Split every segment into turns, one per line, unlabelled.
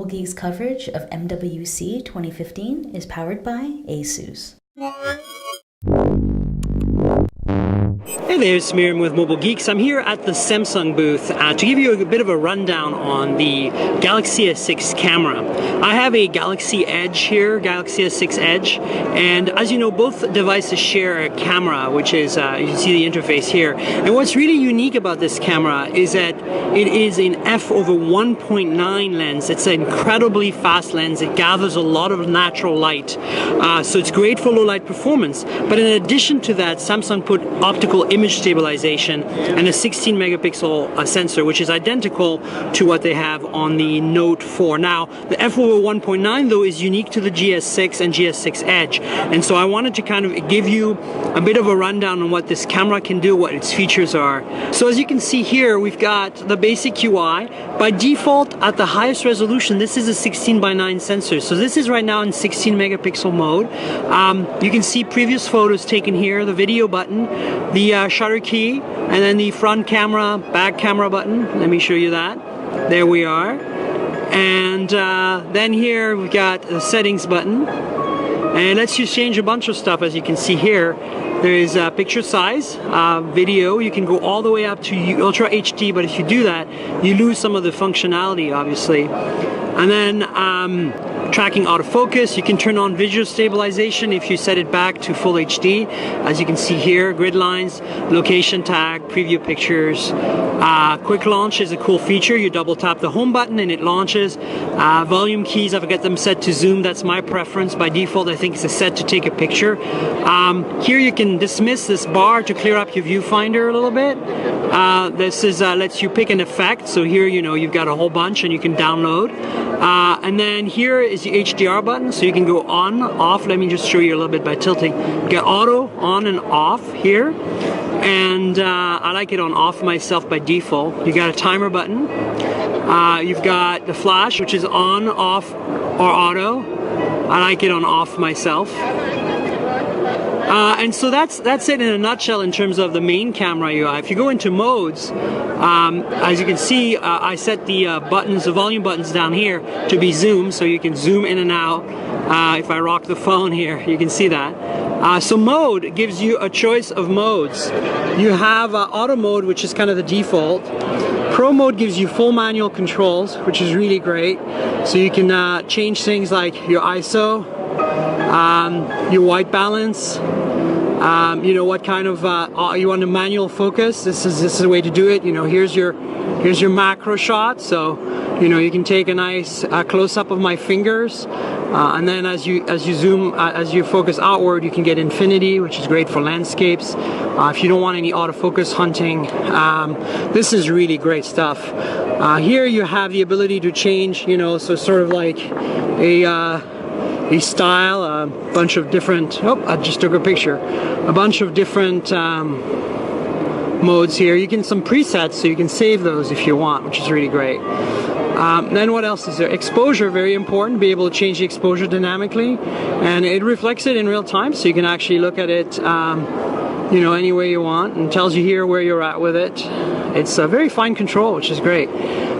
Geeks coverage of MWC 2015 is powered by ASUS.
Hey there, it's Miriam with Mobile Geeks. I'm here at the Samsung booth to give you a bit of a rundown on the Galaxy S6 camera. I have a Galaxy Edge here, Galaxy S6 Edge, and as you know, both devices share a camera, which is, you can see the interface here. And what's really unique about this camera is that it is an f/1.9 lens. It's an incredibly fast lens. It gathers a lot of natural light, so it's great for low light performance. But in addition to that, Samsung put optical image stabilization and a 16 megapixel sensor, which is identical to what they have on the Note 4. Now, the f/1.9 though is unique to the GS6 and GS6 Edge, and so I wanted to kind of give you a bit of a rundown on what this camera can do, what its features are. So as you can see here, we've got the basic UI. By default, at the highest resolution, this is a 16:9 sensor. So this is right now in 16 megapixel mode. You can see previous photos taken here, the video button, the shutter key, and then the front camera, back camera button. Let me show you that. There we are. And then here we've got the settings button. And it lets you change a bunch of stuff, as you can see here. There is picture size, video. You can go all the way up to Ultra HD, but if you do that, you lose some of the functionality, obviously. And then tracking autofocus. You can turn on visual stabilization if you set it back to full HD. As you can see here, grid lines, location tag, preview pictures. Quick launch is a cool feature. You double tap the home button and it launches. Volume keys, I've got them set to zoom. That's my preference. By default, I think it's set to take a picture. Here you can dismiss this bar to clear up your viewfinder a little bit. This is lets you pick an effect. So here, you know, you've got a whole bunch and you can download. And then here is the HDR button, so you can go on, off. Let me just show you a little bit by tilting. Get auto on and off here, and I like it on off myself by default. You got a timer button. You've got the flash, which is on, off, or auto. I like it on off myself. And so that's it in a nutshell in terms of the main camera UI. If you go into modes, as you can see, I set the buttons, the volume buttons down here to be zoom, so you can zoom in and out. If I rock the phone here, you can see that. So mode gives you a choice of modes. You have auto mode, which is kind of the default. Pro mode gives you full manual controls, which is really great. So you can change things like your ISO, your white balance, you know, what kind of you want a manual focus. This is the way to do it. You know, here's your macro shot, so you know you can take a nice close-up of my fingers, and then as you zoom, as you focus outward, you can get infinity, which is great for landscapes. If you don't want any autofocus hunting, this is really great stuff. Here you have the ability to change, you know, so sort of like a style, a bunch of different, oh, I just took a picture, a bunch of different modes here. You can some presets, so you can save those if you want, which is really great. Then what else is there? Exposure, very important, be able to change the exposure dynamically, and it reflects it in real time, so you can actually look at it you know, any way you want, and tells you here where you're at with it. It's a very fine control, which is great.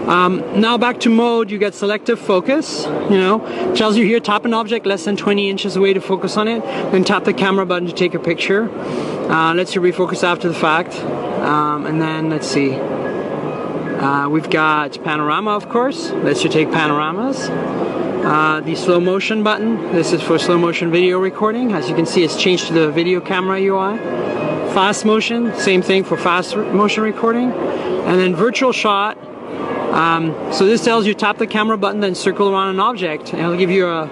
Now back to mode, you get selective focus, you know, tells you here tap an object less than 20 inches away to focus on it, then tap the camera button to take a picture. Lets you refocus after the fact. And then let's see, we've got panorama, of course, lets you take panoramas. The slow motion button, this is for slow motion video recording. As you can see, it's changed to the video camera UI. Fast motion, same thing for fast motion recording. And then virtual shot. So this tells you tap the camera button, then circle around an object, and it'll give you a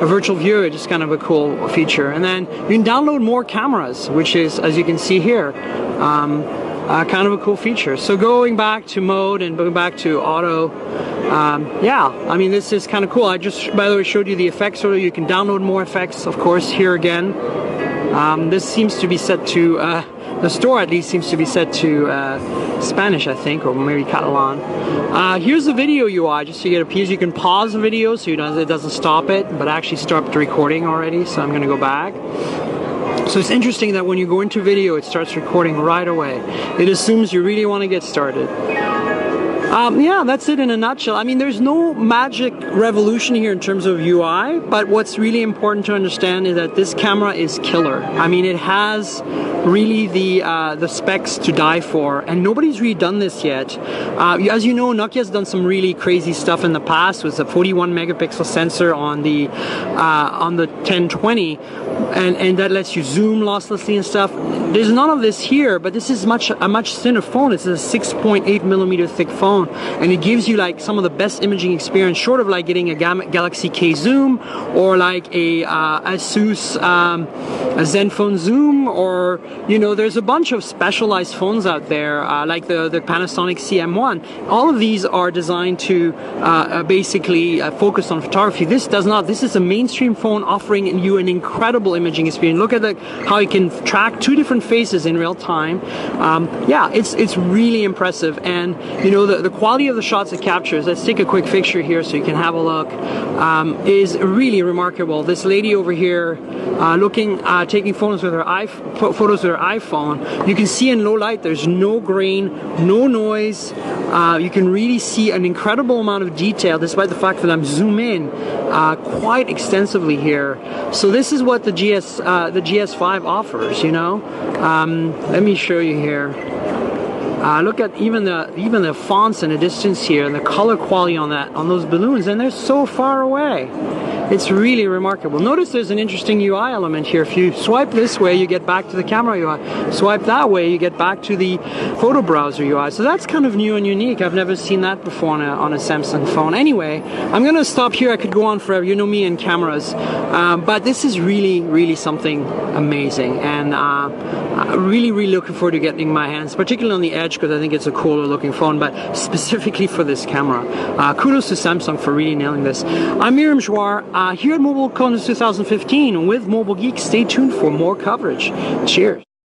virtual view. It's just kind of a cool feature. And then you can download more cameras, which is, as you can see here, kind of a cool feature. So going back to mode and going back to auto, yeah, I mean, this is kind of cool. I just, by the way, showed you the effects, so you can download more effects, of course, here again. This seems to be set to, the store at least seems to be set to Spanish, I think, or maybe Catalan. Here's the video UI, just so you get a piece. You can pause the video so it doesn't stop it, but actually stopped the recording already, so I'm going to go back. So it's interesting that when you go into video, it starts recording right away. It assumes you really want to get started. Yeah, that's it in a nutshell. I mean, there's no magic revolution here in terms of UI, but what's really important to understand is that this camera is killer. I mean, it has really the specs to die for, and nobody's really done this yet. As you know, Nokia's done some really crazy stuff in the past with a 41 megapixel sensor on the 1020, and that lets you zoom losslessly and stuff. There's none of this here, but this is a much thinner phone. It's a 6.8 millimeter thick phone, and it gives you like some of the best imaging experience, short of like getting a Galaxy K zoom or like a Asus a Zenfone zoom, or you know, there's a bunch of specialized phones out there like the Panasonic CM1. All of these are designed to basically focus on photography. This does not. This is a mainstream phone offering you an incredible imaging experience. Look at how you can track two different faces in real time. Yeah, it's really impressive, and you know, the quality of the shots it captures. Let's take a quick picture here so you can have a look. Is really remarkable. This lady over here taking photos with her iPhone. You can see in low light there's no grain, no noise. You can really see an incredible amount of detail despite the fact that I'm zoom in quite extensively here. So this is what the GS5 offers, you know. Let me show you here. Look at even the fonts in the distance here, and the color quality on those balloons, and they're so far away. It's really remarkable. Notice there's an interesting UI element here. If you swipe this way, you get back to the camera UI. Swipe that way, you get back to the photo browser UI. So that's kind of new and unique. I've never seen that before on a Samsung phone. Anyway, I'm going to stop here. I could go on forever. You know me and cameras. But this is really, really something amazing. And really looking forward to getting my hands, particularly on the Edge, because I think it's a cooler looking phone, but specifically for this camera. Kudos to Samsung for really nailing this. I'm Myriam Joire. Here at Mobile Congress 2015 with Mobile Geek. Stay tuned for more coverage. Cheers.